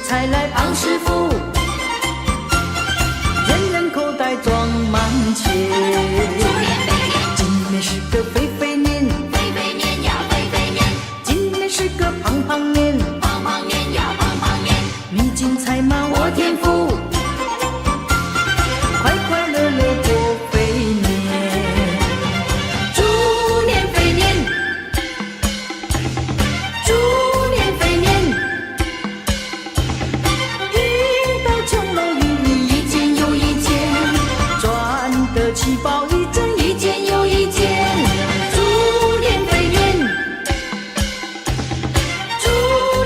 才来胖师傅，人人口袋装满钱。今年是个肥肥年，肥肥年呀肥肥年，今年是个胖胖年，胖胖年呀胖胖年。你精彩吗我天赋，快快乐乐过肥年。猪年肥年，猪年肥年。气爆一阵，一件又一件。猪年肥年，猪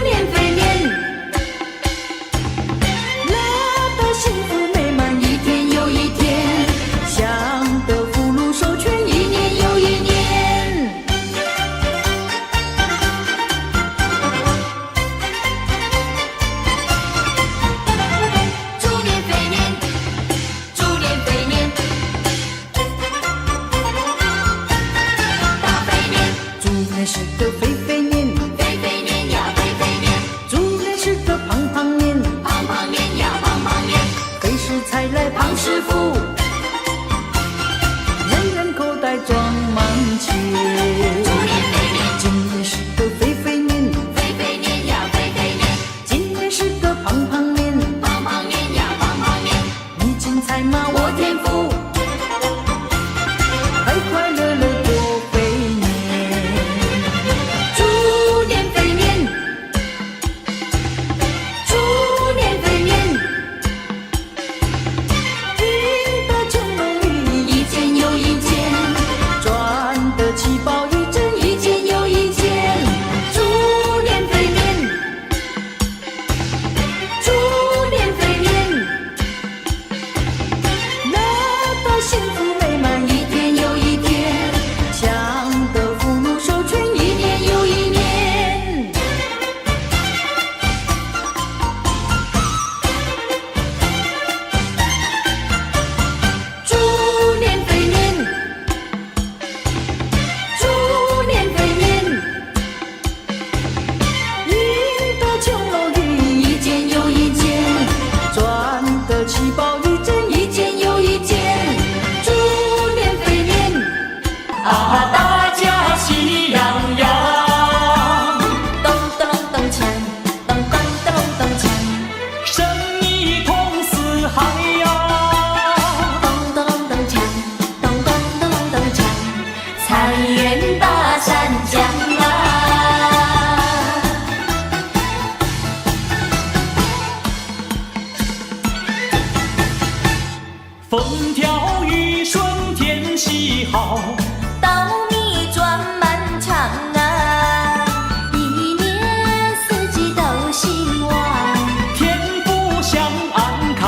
年肥年，乐得幸福美满一天又一天，享得福禄寿全一年又一年。猪年肥年，猪年肥年。是个肥肥年，肥肥年呀肥肥年。猪年是个胖胖年，胖胖年呀胖胖年。肥时才来胖师傅，人人口袋装满钱。猪年肥年，今年是个肥肥年，肥肥年呀肥肥年。今年是个胖胖年，胖胖年呀胖胖年。你精彩吗我天赋，快快乐乐过肥年。猪年肥年，猪年肥年，赢得穷龙鱼一件又一件，赚得气爆一阵，一件又一件。猪年肥年，猪年肥年，乐得幸福美满一天又一天，享得福禄寿全一年又一年。猪年肥年，猪年肥年，赢得穷龙鱼一件又一件，赚得气爆一阵，一件又一件。猪年肥年，啊，大家喜洋洋，咚咚咚锵，咚咚咚咚锵，生意通四海呀，咚咚咚锵，咚咚咚咚锵，财源大山江啊。风调雨顺天气好，稻米赚满场啊，一年四季都兴旺，天福享安康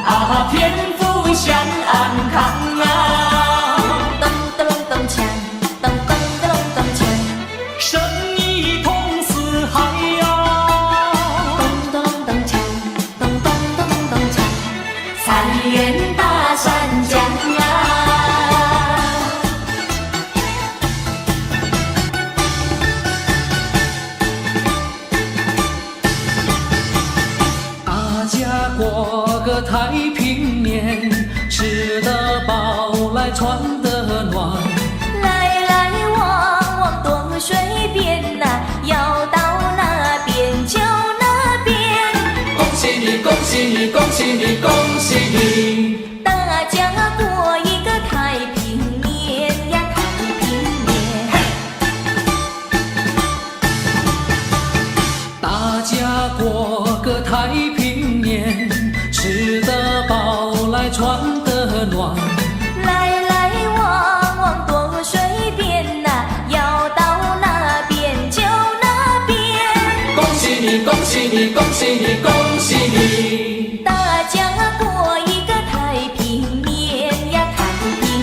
啊，天福享安康啊，咚咚咚锵，咚咚咚咚锵，生意通四海呀，咚咚咚锵，咚咚咚咚锵，财源大山江啊。大家过个太平年，吃得饱来穿得暖。来来往往多水边呐，要到那边就那边。恭喜你，恭喜你，恭喜你，恭喜你！大家过一个太平年呀，太平年。大家过个太平年，吃得饱来穿得暖。来来往往多水边呐，要到那边就那边。恭喜你，恭喜你，恭喜你，恭喜你！大家过一个太平年呀，太平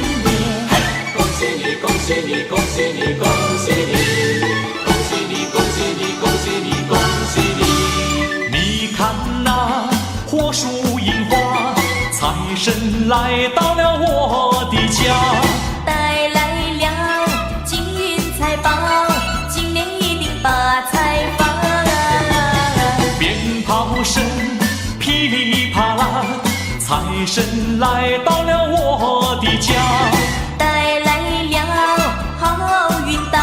你，恭喜你，恭喜你，恭喜你，恭喜你，恭喜你，恭喜你！你看那火树银花，财神来到了我的家，带来了金银财宝，今年一定把财发。鞭炮声噼里啪啦，财神来到了我的家，带来了好运到，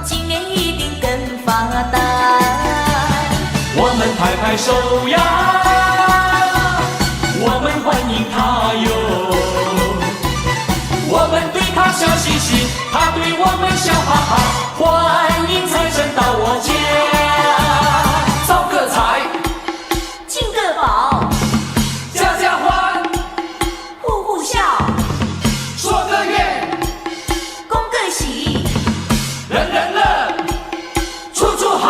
今年一定更发达。我们拍拍手呀，我们欢迎他哟，我们对他笑嘻嘻，他对我们笑哈哈，欢迎财神到我家，招个财，进个宝，家家欢，户户笑，说个愿，恭个喜，人人乐，处处好。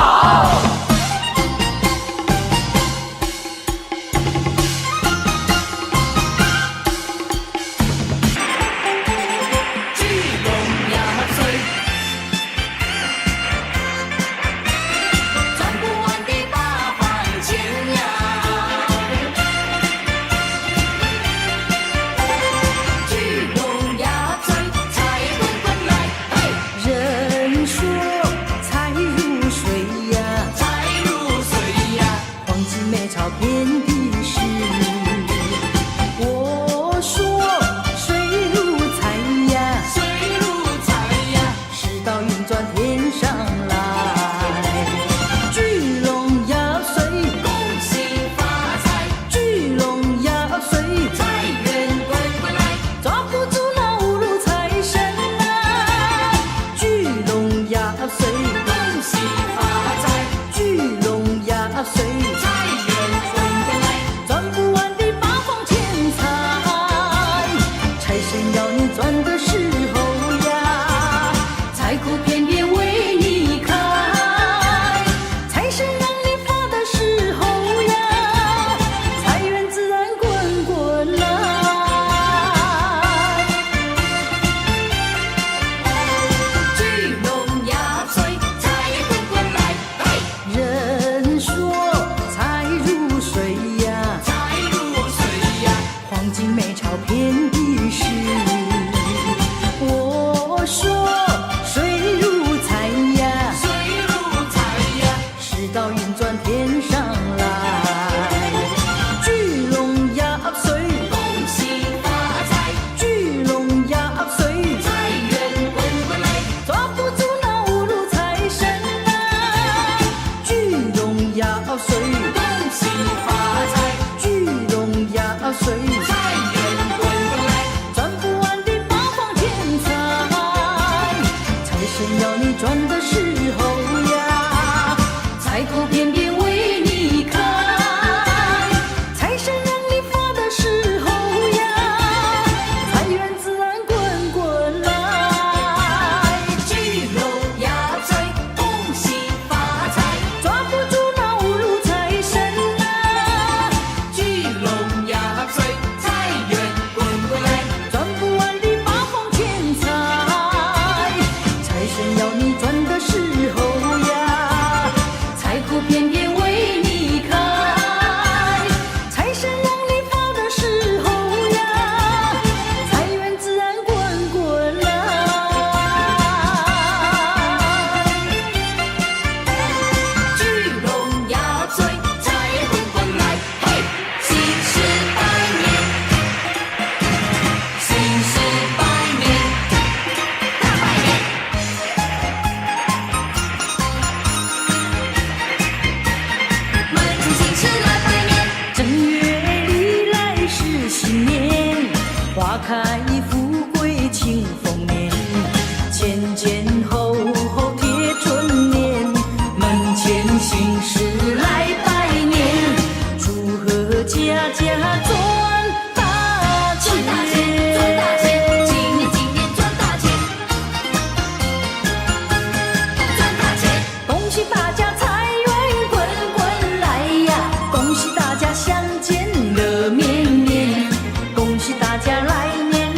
相见乐绵绵，恭喜大家来年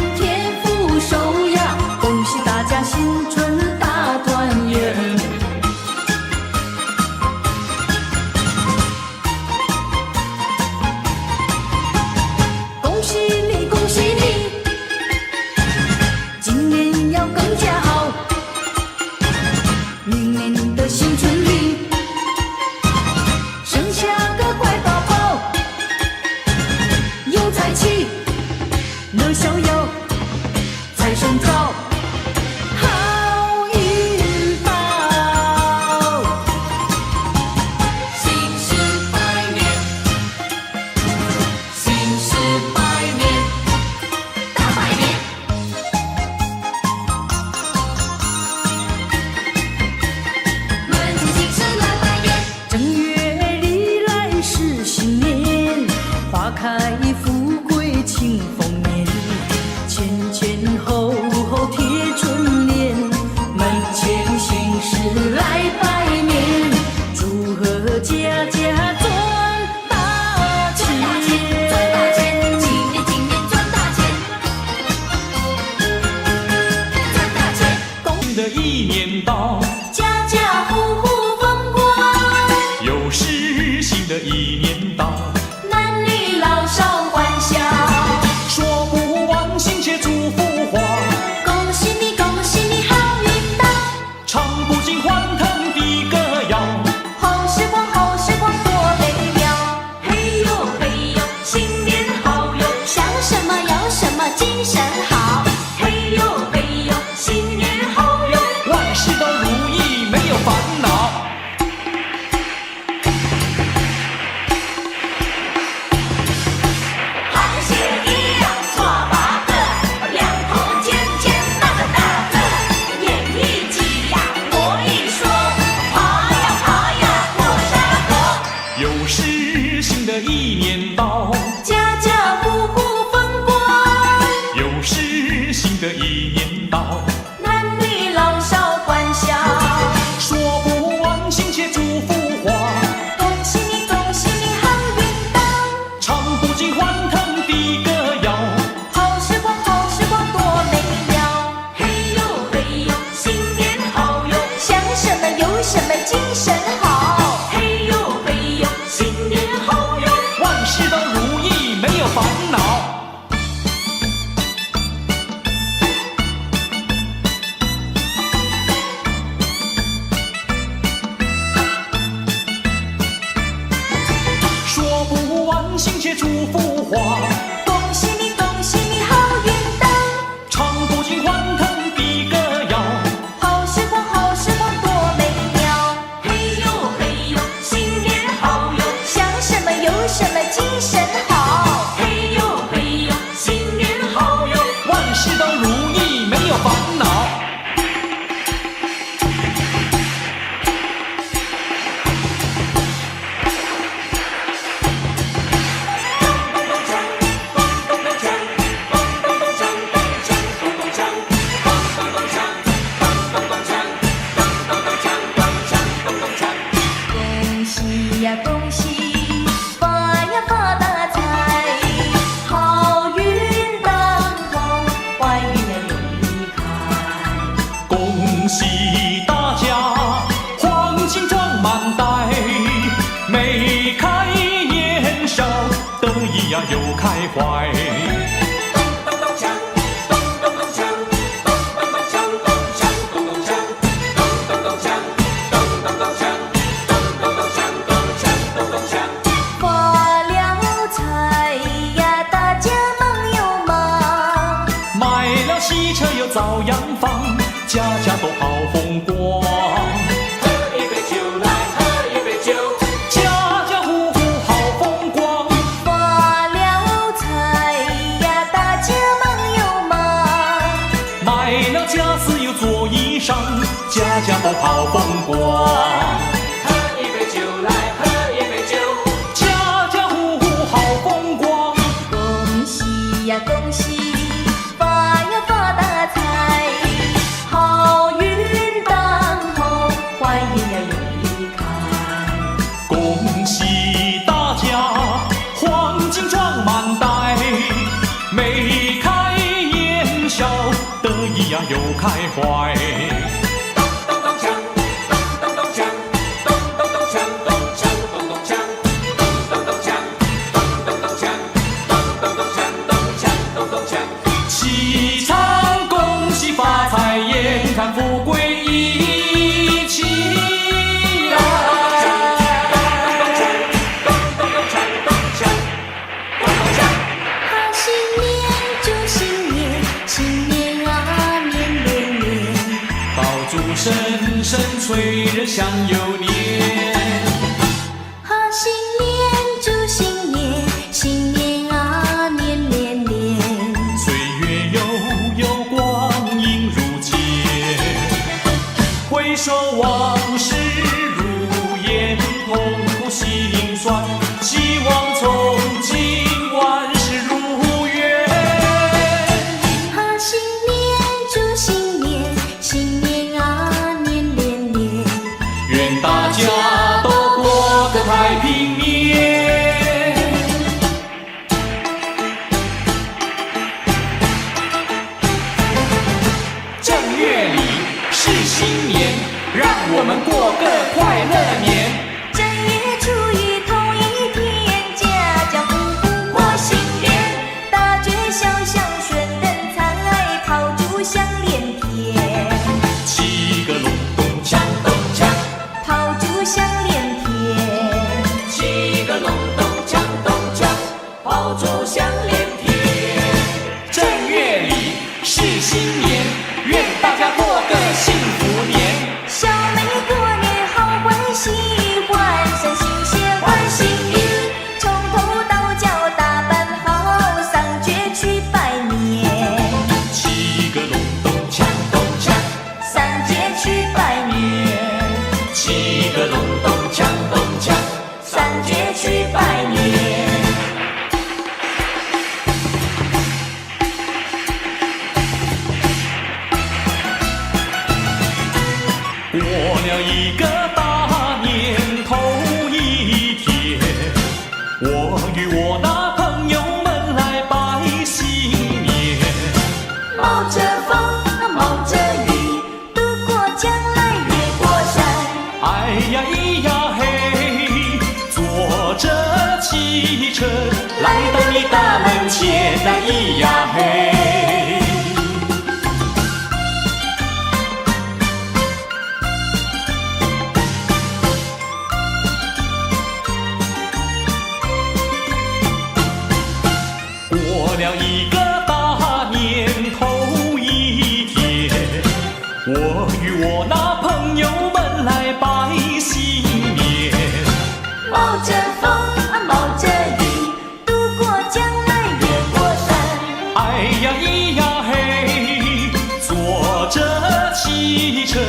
乐逍遥，财神到，好运到。新时百年，新时百年，大百年。论尽新时来百年。正月里来是新年，花开富贵庆丰年，前前后后贴春联，门前新时来拜年，祝贺家家赚大钱。赚大钱，今年今年赚大钱，赚大钱。新的一年到，家家户户风光，又是新的一年到，男女老少欢笑。说不完心切祝福话，恭喜你，恭喜你，好运到，唱不尽欢腾的歌谣。好时光，好时光多美妙。嘿呦嘿呦，新年好哟，想什么要什么，精神好。嘿呦嘿呦，新年好哟，万事都如意，没有烦恼。螃蟹一样抓把子，两头尖尖那个大个，眼一挤呀，我一说，爬呀爬呀过沙河。又是新的一年到，家家户户风光，又是新的一年到，男女老少欢笑。说不完心切祝福话，恭喜你，恭喜你，好运到，唱不尽欢腾的歌谣。好时光，好时光多美妙。嘿呦嘿呦，新年好哟，想什么有什么，精神好。嘿呦嘿呦，新年好哟，万事都如意，没有烦恼。说不完心切祝福话，恭喜你，恭喜你，好运到，唱不尽欢腾的歌谣。好时光，好时光多美妙。嘿呦嘿呦，新年好哟，想什么有什么，精神好。嘿呦嘿呦，新年好哟，万事都如意，没有烦恼。恭喜呀恭喜，发呀发大财，好运当头，坏运呀永离开。恭喜大家，黄金装满袋，眉开眼笑，得意呀又开怀。发了财呀，大家忙又忙，买了喜车又造洋房，家家都好风光。喝一杯酒来，喝一杯酒。家家户户好风光，发了财呀，大家忙又忙，买了家私又做衣裳，家家都好风光。喝一杯酒来，喝一杯酒。家家户户好风光，恭喜呀恭喜，发呀发大财，好运当头，坏运呀永离开。恭喜大家，黄金装满袋，眉开眼笑，得意呀又开怀。咚咚锵，咚咚锵，咚咚咚锵，咚锵咚咚锵，咚咚咚锵，咚咚咚锵，咚咚咚锵，咚锵咚咚锵。齐唱恭喜发财，眼看富贵一起来。好新年祝新岁人享有年。新年祝新年，新年啊年连连，岁月悠悠，光阴如箭。回首往事如烟，痛苦心酸，希望从今万事如愿。新年祝新年，新年啊年连连，愿大家都过个太平年。正月里是新年，让我们过个快乐年。正月初一头一天，家家户户过新年，大街小巷悬灯彩，炮竹响连天，七个隆咚锵咚锵，炮竹响连天，七个隆咚锵咚锵，炮竹响连天。正月里是新年，愿大家过个幸福年。小妹过年好欢喜，换上新鞋换新衣，从头到脚打扮好，上街去拜年，七个隆咚锵咚锵，上街去拜年，七个隆咚锵咚锵，上街去拜年。过了一个大年头一天，我与我那朋友们来拜新年。冒着风，冒着雨，渡过江来越过山。哎呀咿呀嘿，坐着汽车来到你大门前，哎咿呀嘿。过了一个大年头一天，我与我那朋友们来拜新年。冒着风，冒着雨，渡过江来越过山。哎呀咿呀嘿，坐着汽车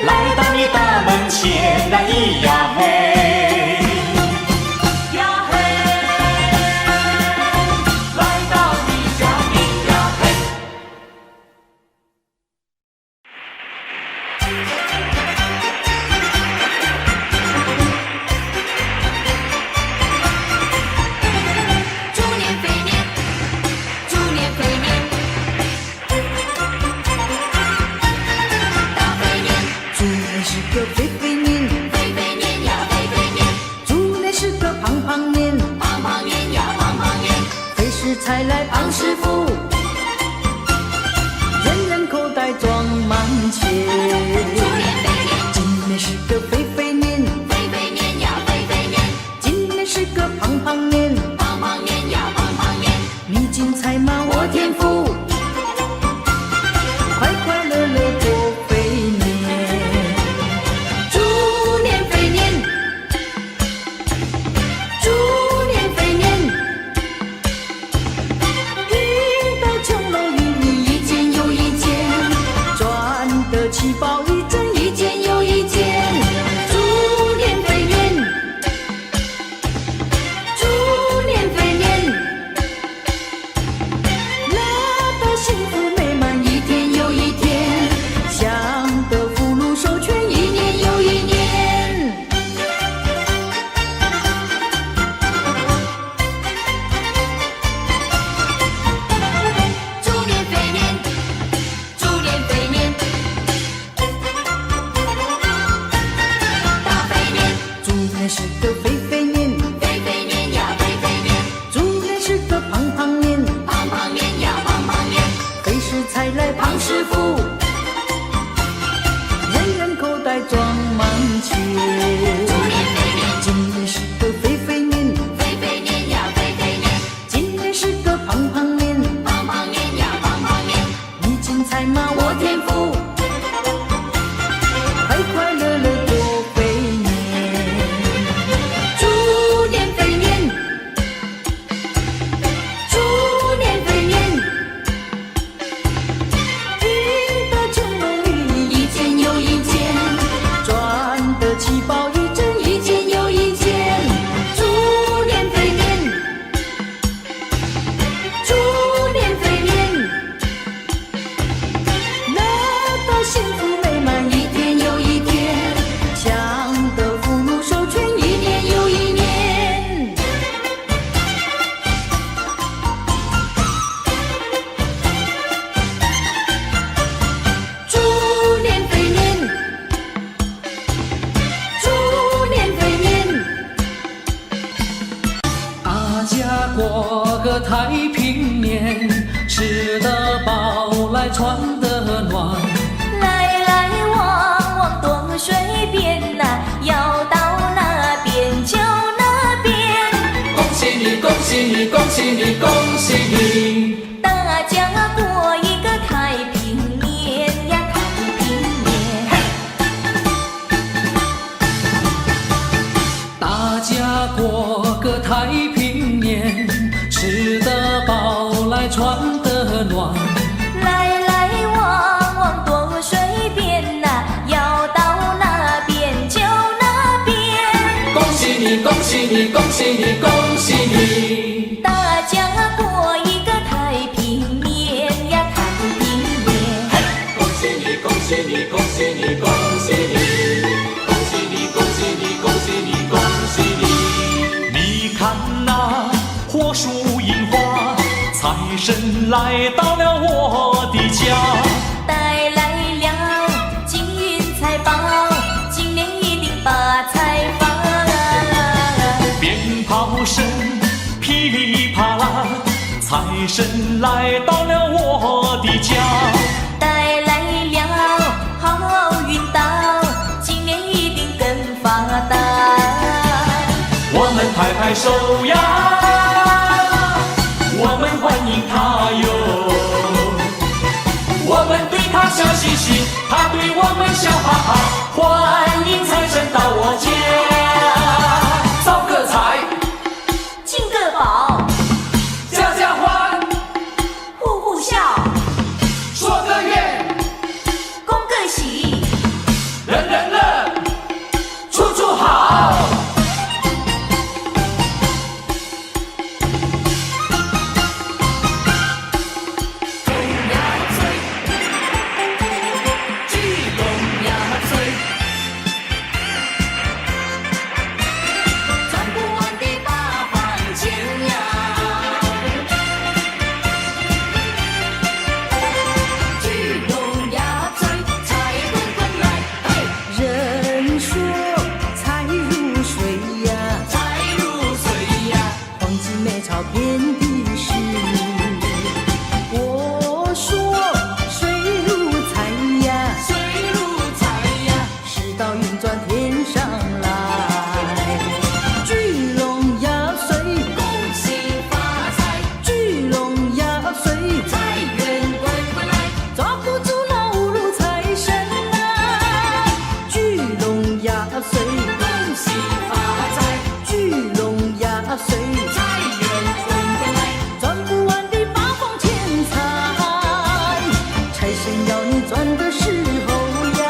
来到你大门前，哎咿呀嘿。猪年肥年，猪年肥年，大肥年，猪年是个肥肥年，肥肥年呀肥肥年，猪年是个胖胖年，胖胖年呀胖胖年，肥食才来胖师傅，人人口袋装满钱。猪年肥年，今年是个肥肥年，肥肥年呀肥肥年，今年是个胖胖年，胖胖年呀胖胖年，你金财马我天福，快快乐乐过肥年。猪年肥年，猪年肥年，遇到穷人与你一件又一件，赚得起宝一针一件又一件。猪年肥年，猪年肥年，乐得幸福美满一天又一天，享得福禄寿全一年又一年。猪年肥年，猪年肥年，大肥年，猪年是个肥肥年，肥肥年呀肥肥年，猪年是个胖胖年，胖胖年呀胖胖年，肥食才来胖师傅，人人口袋装满钱。猪年肥年，今年是个肥肥年，肥肥年呀肥肥年，今年是个胖胖年，胖胖年呀胖胖年，你金财马我天福，快快乐乐来传得暖。来来往往多水边呐，要到那边就那边。恭喜你，恭喜你，恭喜你，恭喜你！大家过一个太平年呀，太平年。大家过个太平年，吃得饱来穿得暖。来来往往多水边呐，要到那边就那边。恭喜你，恭喜你，恭喜你，恭喜你！大家过一个太平年呀，太平年。恭喜你，恭喜你，恭喜你，恭喜你！恭喜你，恭喜你，恭喜你，恭喜你！你看那火树银花，财神来到了我的家。带来了金银财宝，今年一定发财发。鞭炮声噼里啪啦，财神来到了我的家。带来了好运到，今年一定更发达。我们拍拍手呀，我们欢迎他哟，我们对他笑嘻嘻，他对我们笑哈哈，欢迎财神到我家。招个财，进个宝，家家欢，户户笑，说个愿，恭个喜，人人乐，处处好。人说财如水呀，黄金美钞遍地是。我说水如财呀，世道运转天上来。聚龙压岁，恭喜发财，聚龙压岁，财源滚滚来。抓不住老路财神啊！聚龙压岁，恭喜发财，聚龙压岁，财源滚滚来。赚不完的八方钱财，财神要你赚的时候呀，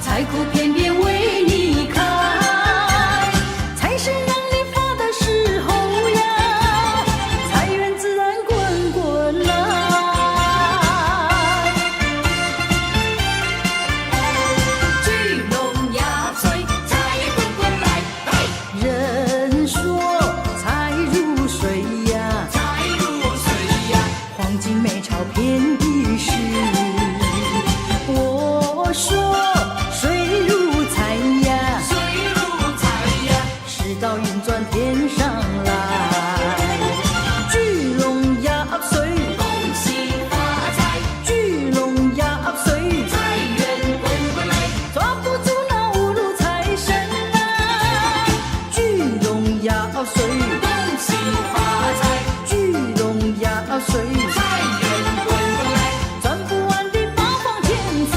财库偏偏为你开。财神让你发的时候呀，财源自然滚滚来。聚龙压岁，财滚滚来。人说财如水呀，黄金美钞遍地是。我说水如财呀，世道运转天上来。聚龙压岁，恭喜发财，聚龙压岁，财源滚滚来。抓不住那五路财神啊！聚龙压岁，恭喜发财，聚龙压岁，财源滚滚来。赚不完的八方钱财，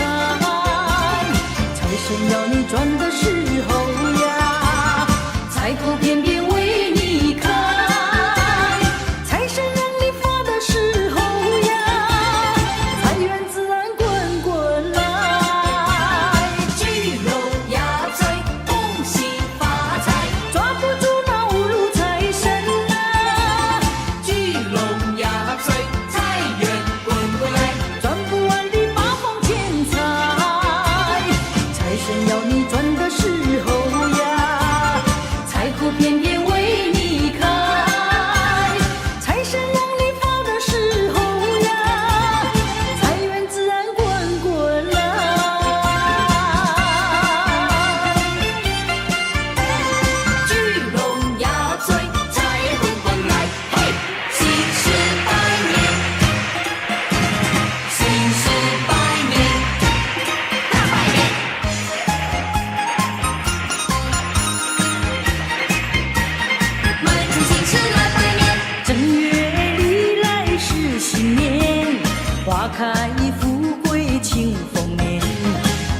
花开富贵庆丰年，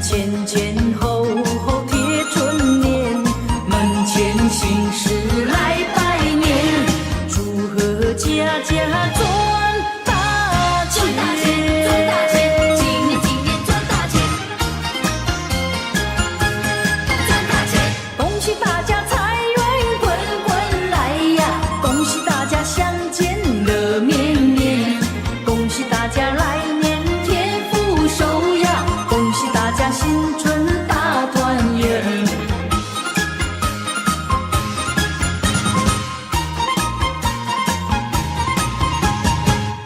前前后后贴春联，门前新事来拜年，祝贺家家赚大钱，赚大钱，今年赚大钱，赚大钱，恭喜大家财源滚滚来呀，恭喜大家相见乐绵绵，恭喜大家来年天福寿呀，恭喜大家新春大团圆。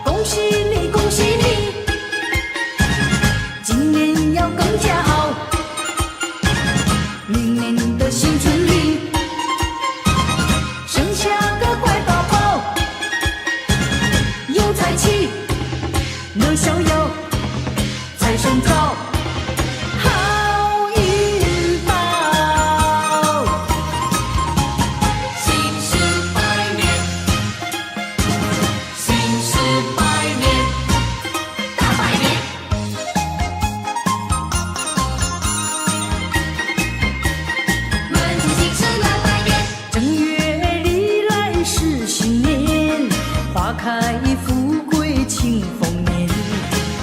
恭喜你，恭喜你，今年要更加好，明年的新春里生下个乖宝宝，有财气，乐逍遥，财神到，好运到。新事百年，新事百年，大百年。门前新事来拜年，正月里来是新年，花开富贵庆丰年，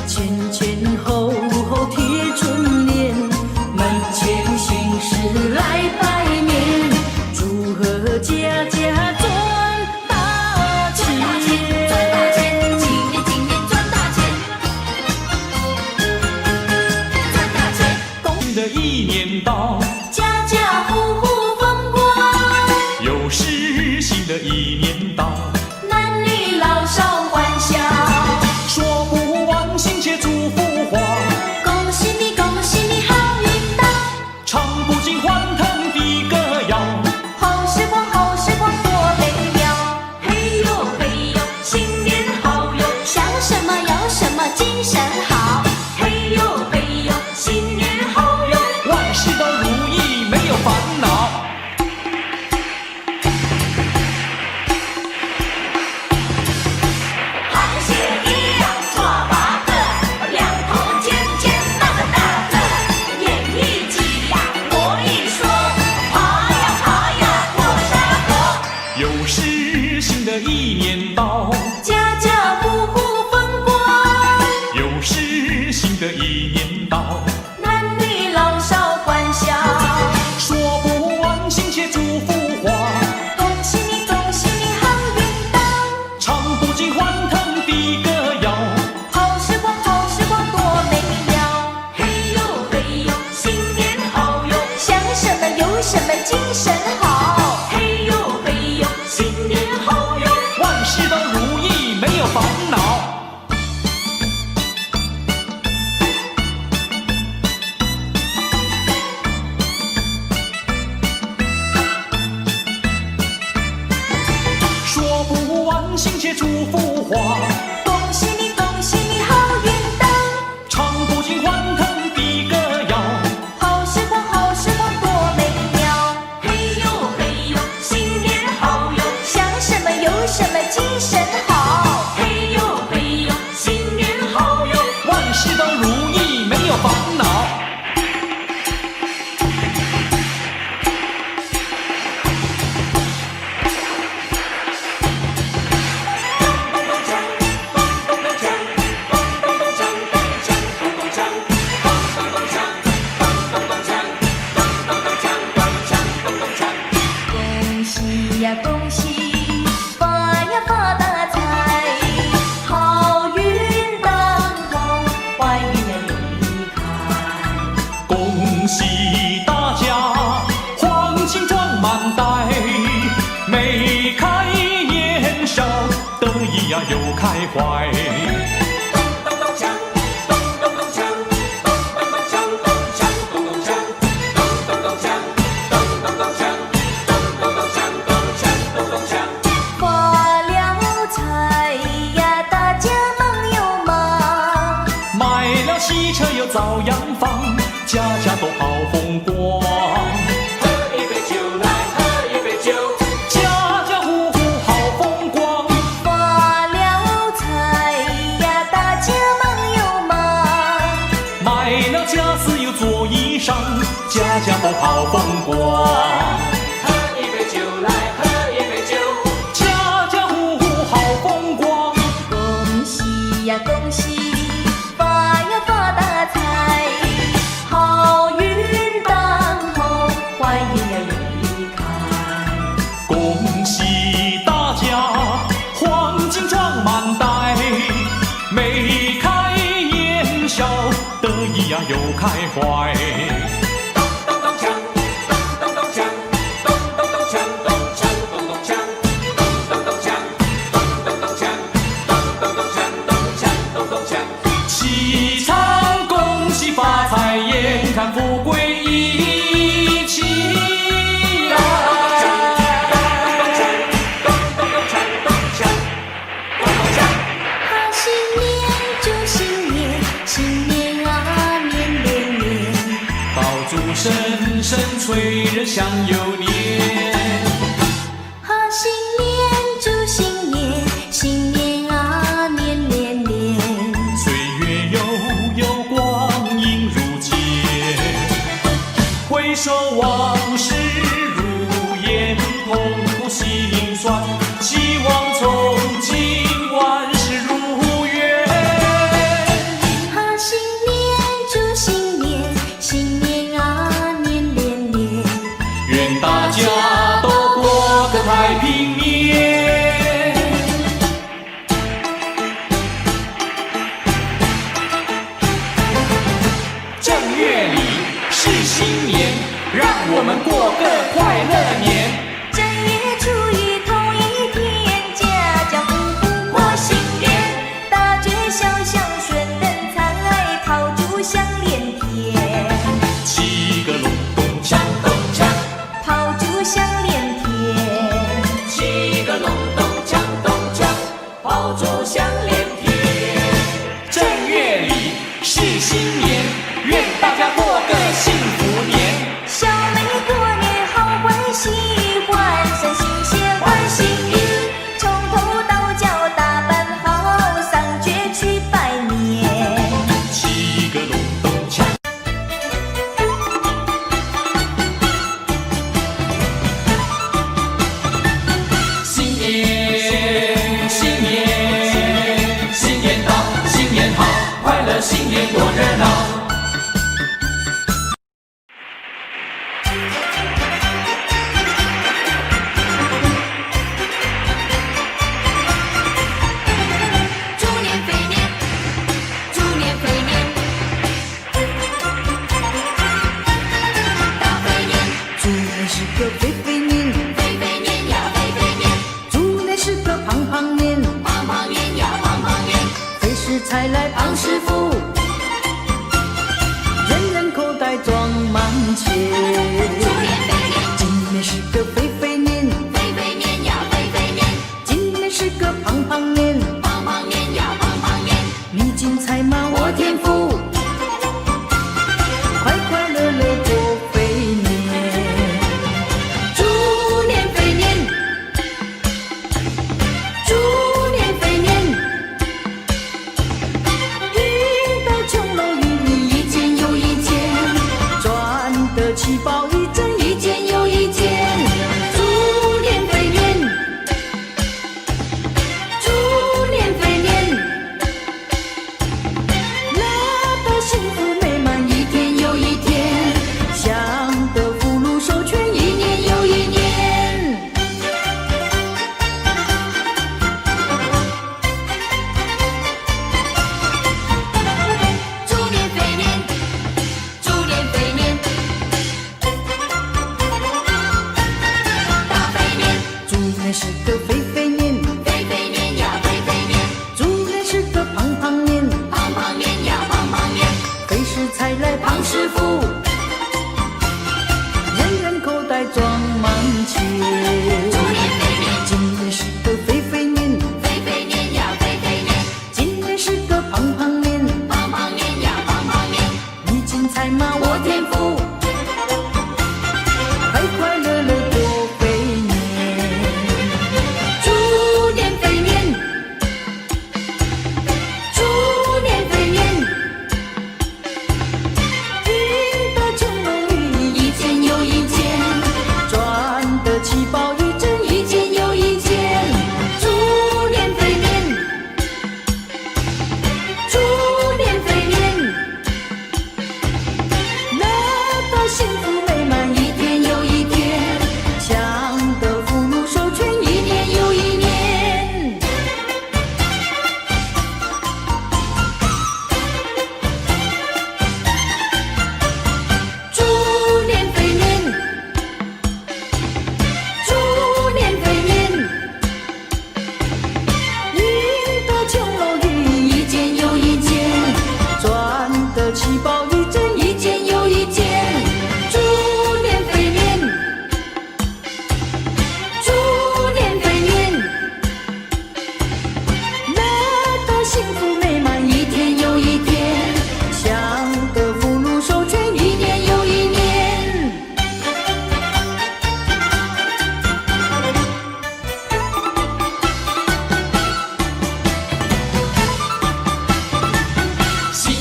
前前后后贴春联，门前新事来拜年，祝贺家家赚大钱，赚大钱，今年赚大钱，赚大钱，新的一年到，家家户户风光，又是新的一年到，男女老少欢笑。说不完心切祝福话，恭喜你，恭喜你，好运到，唱不尽欢腾的歌谣。好时光，好时光多美妙。嘿呦嘿呦，新年好哟，想什么要什么，精神好。嘿呦嘿呦，新年好哟，万事都如意，没有烦恼。螃蟹一样抓把个，两头尖尖大个大个，眼一挤呀，我一说，爬呀爬呀过沙河，又是新的一年到，家家户户风光，又是新的一年到，男女老少欢笑。说不完心切祝福话，恭喜你，恭喜你，好运到，唱不尽欢腾的歌谣。好时光，好时光多美妙。嘿呦嘿呦，新年好哟，想什么有什么，精神好。嘿呦嘿呦，新年好哟，万事都如意，没有烦恼。说不完心切祝福话，恭喜你，恭喜你，好运到，唱不尽欢腾的歌谣。好时光，好时光多美妙。嘿呦嘿呦，新年好哟，想什么有什么，精神好。嘿呦嘿呦，新年好哟，万事都如意，没有烦恼。恭喜呀恭喜，发呀发大财，好运当头，坏运呀永离开。恭喜大家，黄金装满袋，眉开眼笑，得意呀又开怀。发了财呀，大家忙又忙，买了汽车又造洋房，家家都好风光。喝一杯酒来，喝一杯酒，家家户户好风光。发了财呀，大家忙家家户好风光。喝一杯酒来，喝一杯酒，家家户户好风光。恭喜呀恭喜，发呀发大财，好运当头，坏运呀永离开。恭喜大家，黄金装满袋，眉开眼笑，得意呀又开怀。咚咚锵，咚咚锵，咚咚咚锵，咚锵咚咚锵，咚咚咚锵，咚咚咚锵，咚咚咚锵，咚锵咚咚锵。齐唱恭喜发财，眼看富贵一起来。好新年祝新年，新年啊年年年，爆竹声声催人想又年。好新年祝新年，新年啊年年年，岁月悠悠，光阴如箭。回首往事如烟，痛苦心酸，希望从今万事如愿。好新年祝新年，新年啊年年年，愿大家都过个太平年。正月里是新年，让我们过个快乐年。正月初一头一天，家家户户过新年，大街小巷顺灯彩，炮竹响连天，七个隆咚锵咚锵，炮竹响连天。七个隆咚锵咚锵，炮竹响连天。正月里是新年，愿大家过个幸福年。小妹过年好欢喜，换上新鞋换新衣，从头到脚打扮好，上街去拜年。七个隆咚锵。新年，新年，新年到，新年好，快乐新年多热闹。猪年肥年，猪年肥年，大肥年，猪年是个肥肥年，肥肥年呀肥肥年，猪年是个胖胖年，胖胖年呀胖胖年，肥时才来胖师傅，人人口袋装满钱。猪年肥年，今年是个肥肥年，肥肥年呀肥肥年，今年是个胖胖年，胖胖年呀胖胖年，你金财马我天赋，快快乐乐过肥年。猪年肥年，猪年肥年，运得穷龙运一件又一件，赚得奇宝一针一件又一件。猪年肥年，猪年肥年，来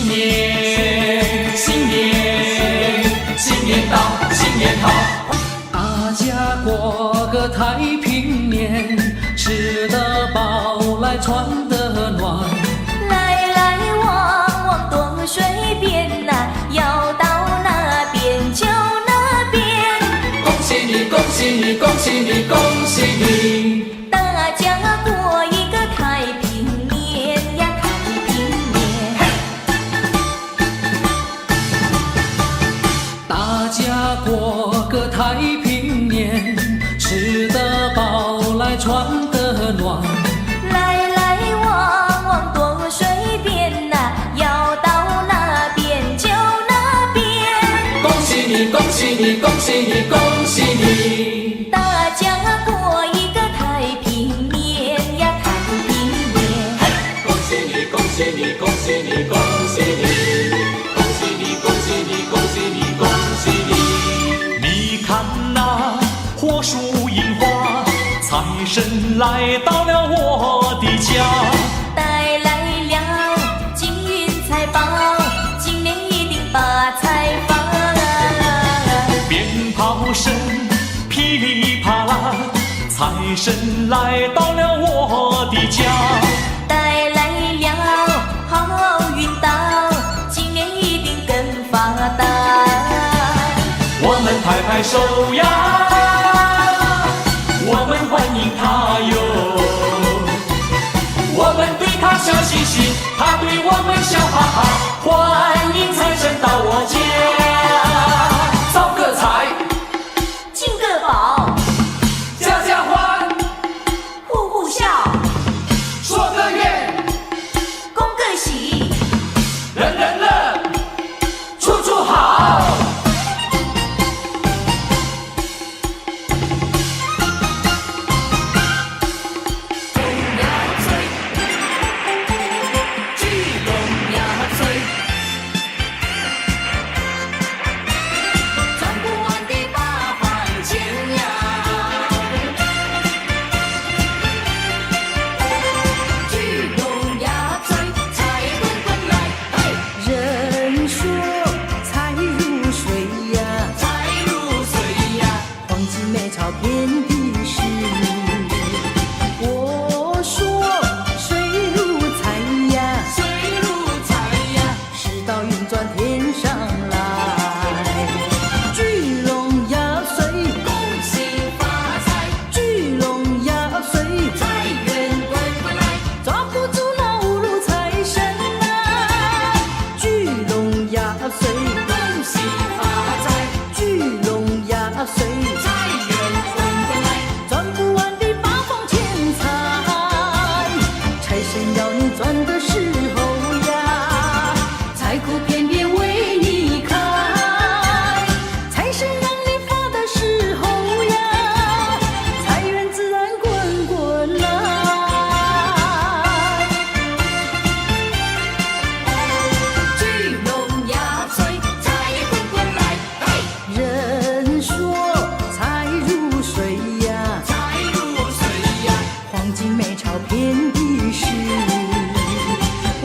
新年，新年，新年到，新年好。大家过个太平年，吃得饱来穿得暖。来来往往东水边呐，要到哪边就哪边。恭喜你，恭喜你，恭喜你，恭喜你！大家过一个太平年呀，太平年。大家过个太平年，吃得饱来穿得暖。来来往往东水边呐，要到哪边就哪边。恭喜你，恭喜你，恭喜你，恭喜你！大家过一个太平年呀，太平年。恭喜你，恭喜你，恭喜你，恭喜你！恭喜你，恭喜你，恭喜你，恭喜你！你看那火树银花，财神来到了我的家。带来了金银财宝，今年一定把财发。鞭炮声噼里啪啦，财神来到了我的家。带来了好运到，今年一定更发达。我们拍拍手呀，我们欢迎他哟。我们对他笑嘻嘻，他对我们笑哈哈。欢迎财神到我家，招个财，进个宝，家家欢，户户笑，说个愿，恭个喜，人人乐，处处好。人说财如水呀，黄金美钞遍地是。我说水如财呀，世道运转天上来。聚龙压岁，恭喜发财，聚龙压岁，财源滚滚来。抓不住那五路财神啊！聚龙压岁，恭喜发财，聚龙压岁，财源滚滚来。赚不完的八方钱财，财神要你赚的时候呀，财库片片为你开。财神让你发的时候呀，财源自然滚滚来。聚龙压岁，财滚滚来。人说财如水呀，黄金美钞遍地是。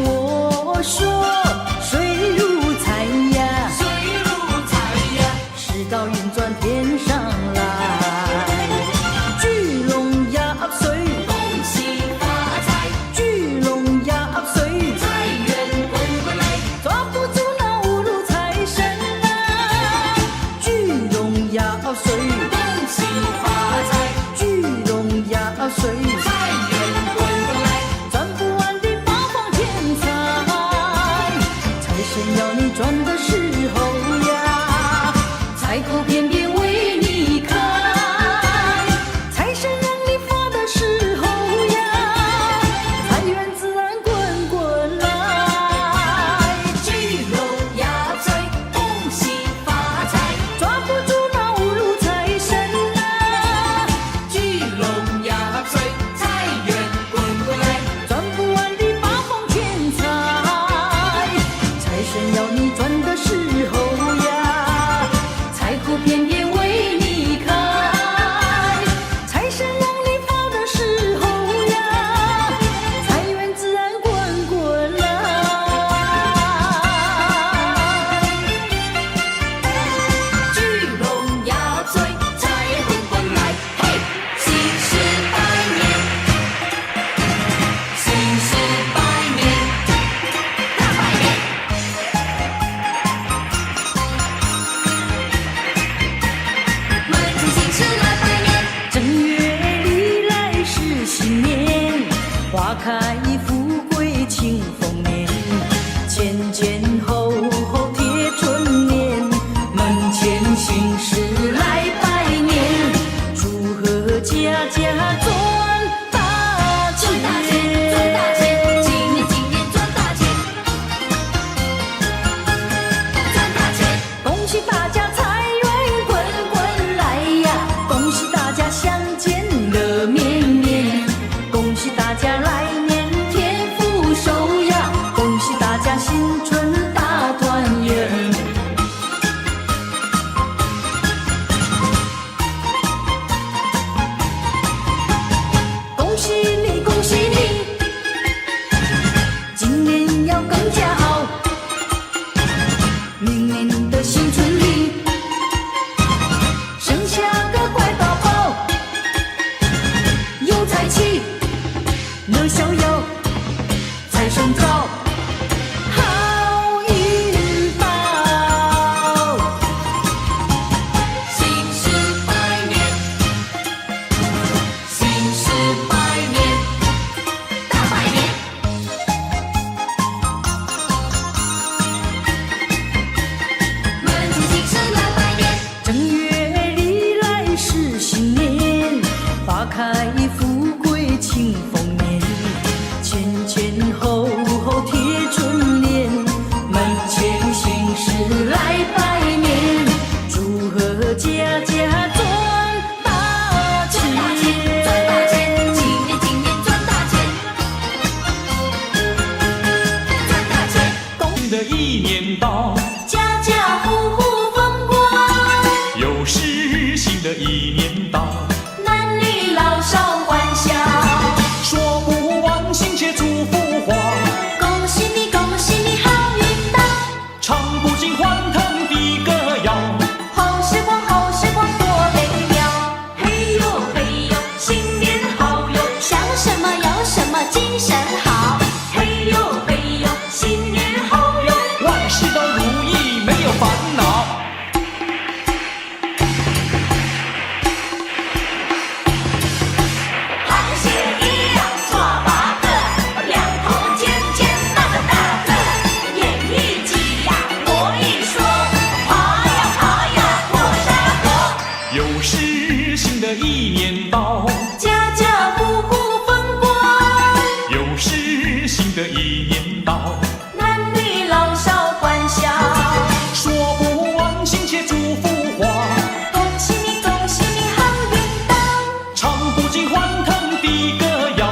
我说水如财呀，世道运转天上来。聚龙压岁，恭喜发财，聚龙压岁，财源滚滚来。抓不住那五路财神啊！聚龙压岁，恭喜发财，聚龙压岁，财源滚滚来。赚不完的八方钱财，财神要你赚的时候呀，财库片片为你开。财神让你发的时候呀，财源自然滚滚来。聚龙压岁，恭喜发财，抓不住那五路财神啊！聚龙压岁，财源滚滚来。赚不完的八方钱财，财神要你赚的时前前后后贴春联，门前新事来拜年，祝贺家家赚大钱，赚大钱，赚大钱，今年今年赚大钱，赚大钱。恭喜大家财源滚滚来呀，恭喜大家相见乐绵绵，恭喜大家来年天福寿呀，恭喜大家新春大团圆。恭喜你，恭喜你，今年要更加好，明年的新春里生下个乖宝宝，有财气，乐逍遥，财神到，好运到。新事百年，新事百年，大百年。门前新事来拜年，正月里来是新年，花开富贵庆丰年，前前后后贴春联，门前新事来拜年，祝贺家家赚大赚大钱，赚大钱，今年今年赚大钱，赚大钱。新的一年到，家家户户风光，又是新的一年到，男女老少欢笑。说不完亲切祝福话，恭喜你，恭喜你，好运到，唱不尽欢腾的歌谣。好时光，好时光多美妙。嘿呦嘿呦，新年好哟，想什么要什么，精神好。嘿呦嘿呦，新年好哟，万事都如意，没有烦恼。螃蟹一样抓八个，两头尖尖，大个大个，眼一挤呀，我一说，爬呀爬呀过沙河。又是新的一年到，家家户户风光，又是新的一年到，男女老少欢笑。说不完亲切祝福话，恭喜你，恭喜你，好运到，唱不尽欢腾的歌谣。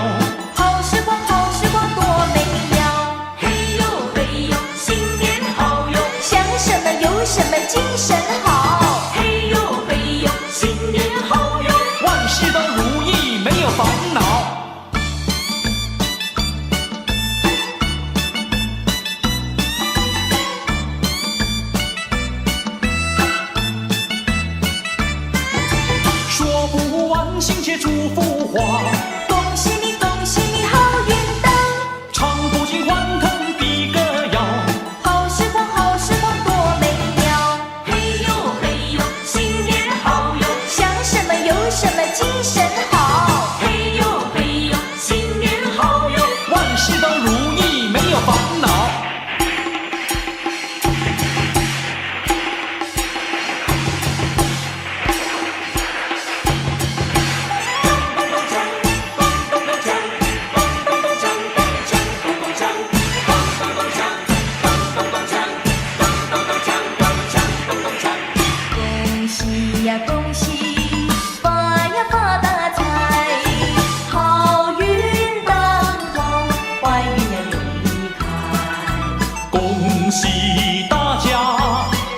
好时光，好时光多美妙。嘿呦嘿呦，新年好哟，想什么有什么，精神好。嘿呦嘿呦，新年好哟，万事都如意，没有烦恼。说不完亲切祝福话，恭喜你，恭喜你，好运到，唱不尽欢腾的歌谣。好时光，好时光多美妙。嘿呦嘿呦，新年好哟，想什么有什么，精神好。嘿呦嘿呦，新年好哟，万事都如意，没有烦恼。恭喜呀恭喜，发呀发大财，好运当头，坏运呀永离开。恭喜大家，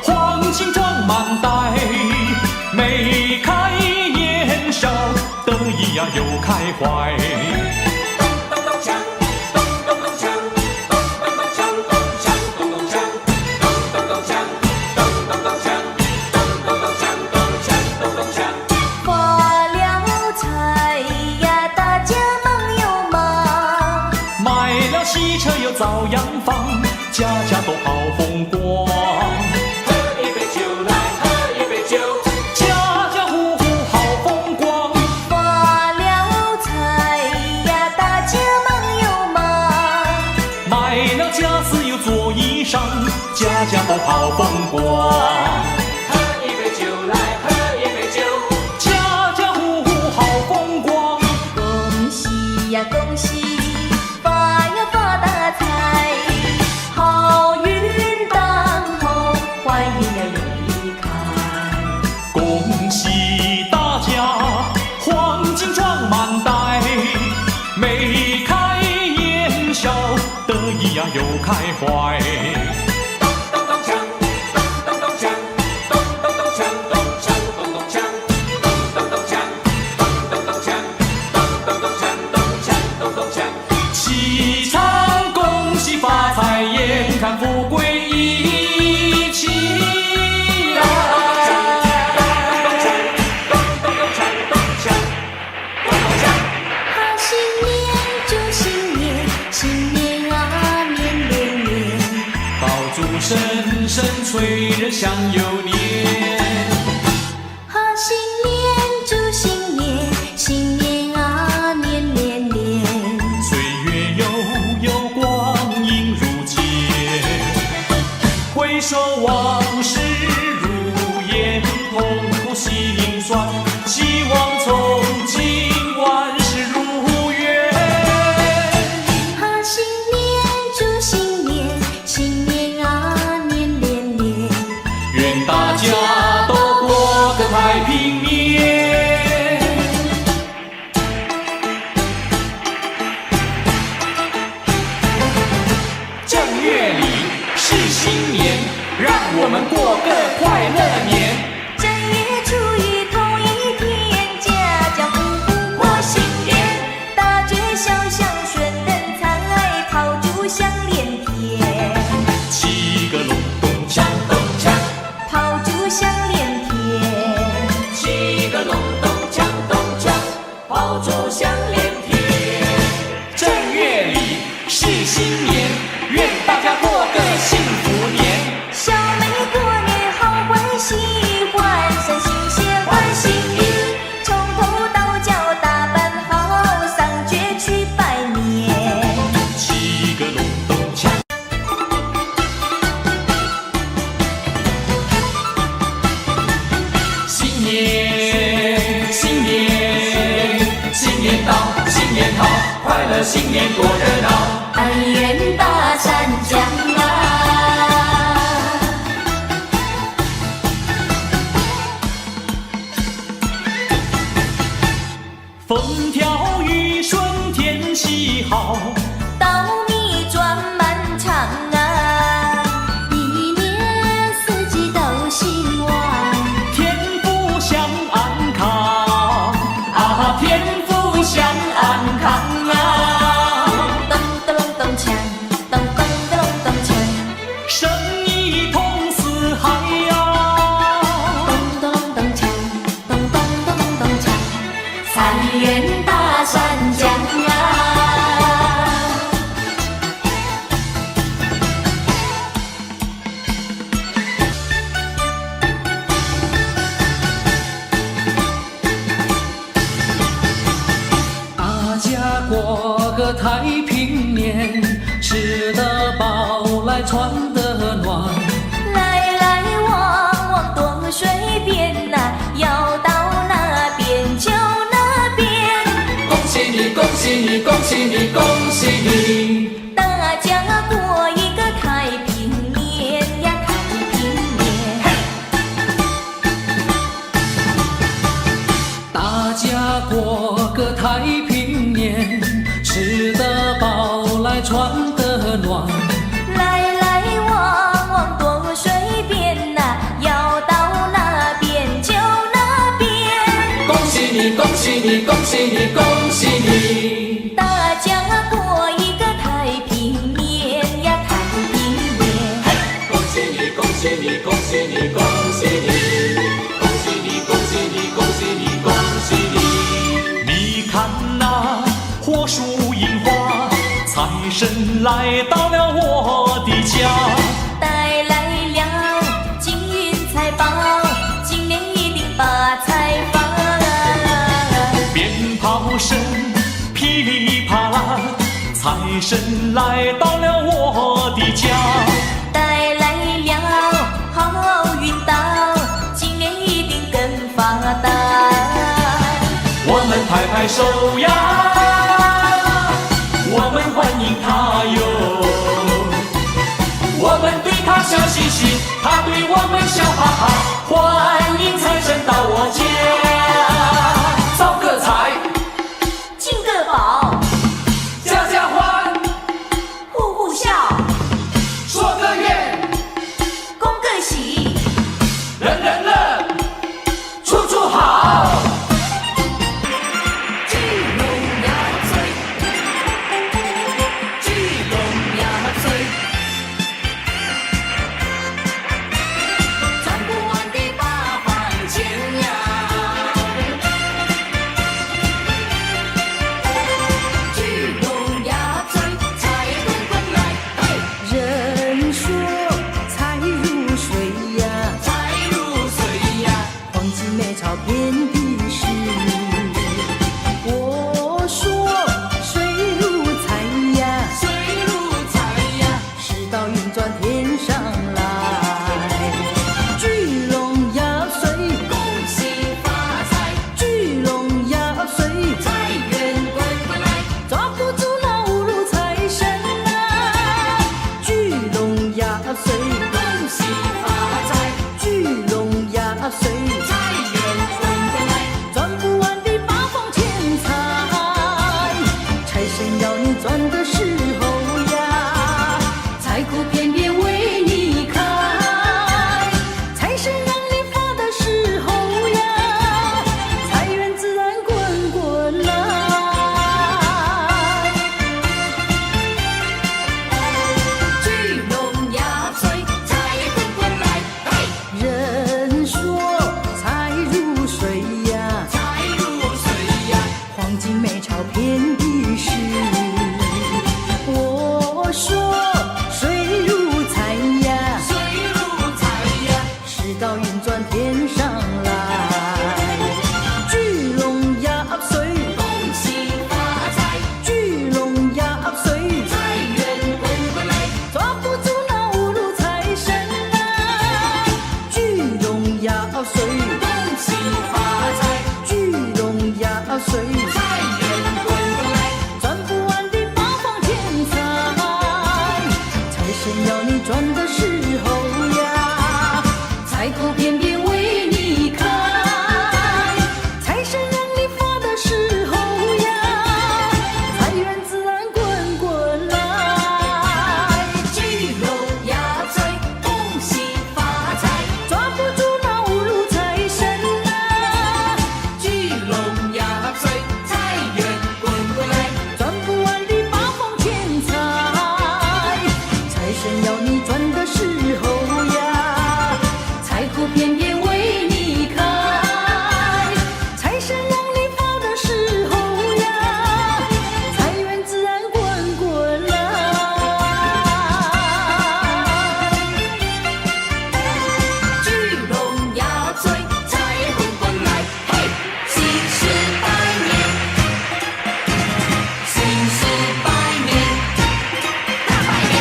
黄金装满袋，眉开眼笑，得意呀又开怀。发了财呀，大家忙又忙，买了汽车又造洋房，家家都好风光。喝一杯酒来，喝一杯酒，家家户户好风光。发了财呀，大家忙又忙，买了家私又做衣家都好风光。喝一杯酒来，喝一杯酒，家家户户好风光。恭喜呀恭喜，发呀发大财，好运当头，坏运呀永离开。恭喜大家，黄金装满袋，眉开眼笑，得意呀又开怀。咚咚咚锵，咚咚咚锵，咚咚咚锵，咚锵咚咚锵，咚咚咚锵，咚咚咚锵，咚咚咚锵，咚锵咚咚锵。齐唱恭喜发财，眼看富贵一起来。好新年祝新年，新年啊年年年。爆竹声声催人想又年。好新年祝新年，新年啊年年年。岁月悠悠，光阴如箭。回首往事如烟，痛苦心酸，希望从今万事如愿。好新年祝新年，新年啊年年年。愿大家都过个太平年。正月里是新年，让我们过个快乐年。正月初一头一天，家家户户过新年，大街小巷顺人财，炮竹响连天，七个隆咚锵咚锵，炮竹响连天。七个隆咚锵咚锵，炮竹响连天。正月里是新年，愿大家过个幸福年。小妹过年好欢喜，换上新鞋换新衣，从头到脚打扮好，上街去拜年。七个隆咚锵。新年，新年，新年到，新年好，快乐新年多热闹。但愿大山江啊，风调雨顺天气好，稻米装满场啊，一年四季都兴旺。天福享安康啊，天福享安康啊。咚咚隆咚锵，咚咚咚咚锵，生意通四海呀。咚咚咚锵，咚咚咚咚锵。三元大山江啊，大家过个太平年，吃得饱来穿得暖。来来往往多随便呐，要到哪边就哪边。恭喜你，恭喜你，恭喜你，恭喜你！大家过一个太平年呀，太平年。大家过个太平年，吃得饱来穿得暖。来来往往多随便呐，要到哪边就哪边。恭喜你，恭喜你，恭喜你，恭喜你！大家过一个太平年呀，太平年。恭喜你，恭喜你，恭喜你，恭喜你！恭喜你，恭喜你，恭喜你，恭喜你！你看那火树银花，财神来到了我的家。带来了金银财宝，今年一定把财发。鞭炮声噼里啪啦，财神来到了我的家。带来了手呀，我们欢迎他哟。我们对他笑嘻嘻，他对我们笑哈哈，欢迎财神到我家。招个财，进个宝，家家欢，户户笑，说个愿，恭个喜，人人乐，处处好。聚拢呀嘴，聚拢呀嘴，赚不完的八方钱呀。聚拢呀嘴，财滚滚来，嘿，人说财如水呀，财如水呀，黄金美钞遍地是。我说水如财呀，水如财呀，世道运转天上来。聚拢呀水，恭喜发财，聚拢呀水，财源滚滚来，抓不住那五路财神啊！聚拢呀水，恭喜发财，聚拢呀水，财源滚滚来，赚不完的八方钱财。财神要你赚的时候呀，财库片片为你开。财神让你发的时候呀，财源自然滚滚来。聚拢呀嘴，财滚滚来，嘿，人说财如水呀，财如水呀，黄金美钞遍地是。我说水如财呀，水如财呀，世道运转天上来。聚拢呀水，恭喜发财，聚拢呀水，财源滚滚来，抓不住那五路财神啊！聚拢呀水，恭喜发财，聚拢呀水，财源滚滚来，赚不完的八方钱财。财神要你赚的时候呀，财库片片为你开。财神让你发的时候呀，财源自然滚滚来。聚拢呀嘴，恭喜发财，抓不住那五路财神啊！聚拢呀嘴，财源滚滚来，赚不完的八方钱财。财神要你赚的时候呀，财库片片为你开。财神让你发的时候呀，财源自然滚滚来。聚拢呀嘴，财滚滚来，嘿，新时百年，新时百年，大百年。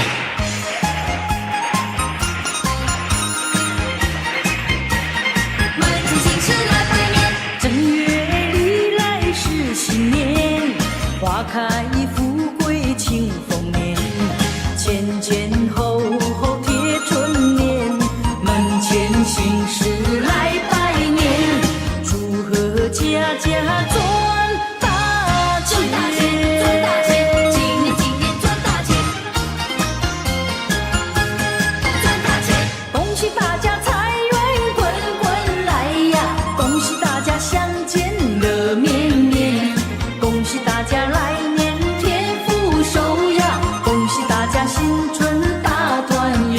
门前新时来拜年，正月里来是新年，花开富贵庆丰年，前前后后贴春联，门前新时来拜年，祝贺家家赚大钱，赚大钱，赚大钱，今年今年赚大钱，赚大钱。恭喜大家财源滚滚来呀，恭喜大家相见乐绵绵，恭喜大家来年添福寿呀，恭喜大家新春大团圆。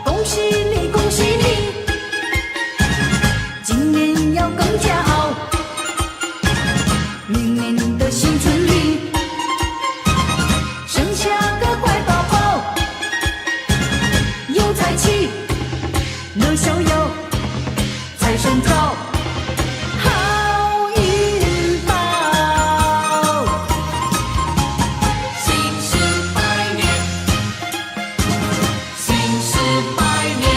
恭喜你，恭喜你，今年要更加好，明年的新春里生下个乖宝宝，有财气，乐逍遥，财神到，好运到。新时百年，新时百年。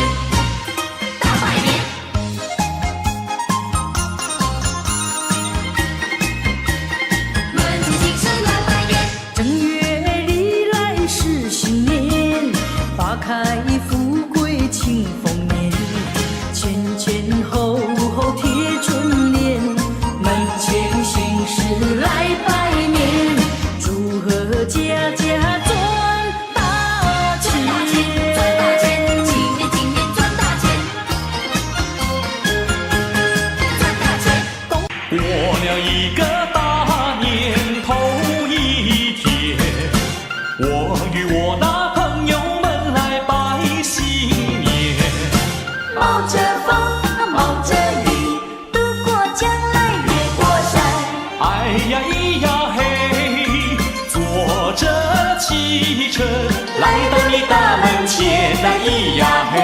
呀咿呀嘿，坐着汽车来到你大门前呐，咿呀嘿。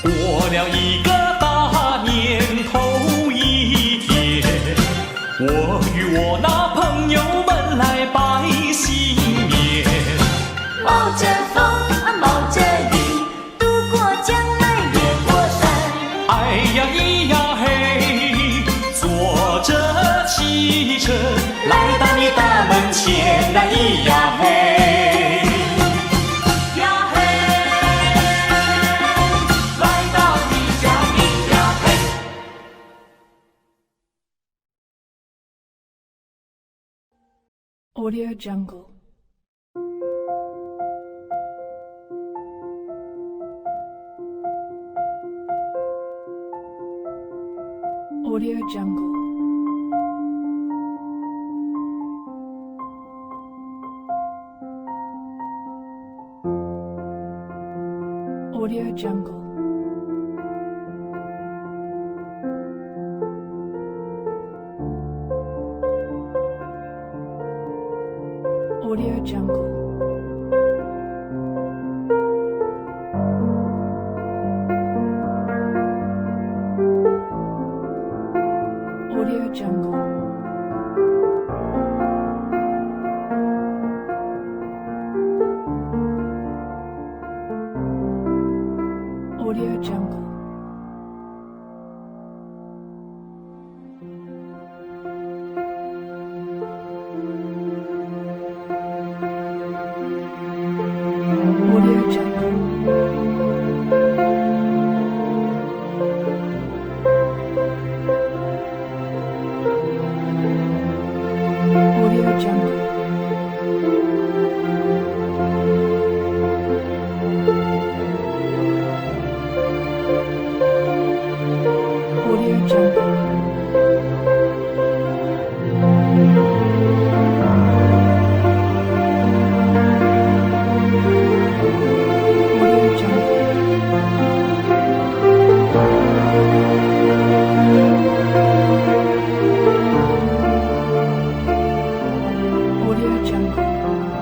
过了一个大年头一天，我与我那朋友们来拜新年。冒着风啊冒着雨，渡过江来越过山。哎呀咿呀嘿，坐着汽车来到你大门前呐，咿呀嘿。Audio Jungle. Audio Jungle. Audio Jungle. Audio Jungle. Audio Jungle. Audio Jungle. Audio Jungle. Audio Jungle. Audio Jungle. Audio Jungle. Audio Jungle.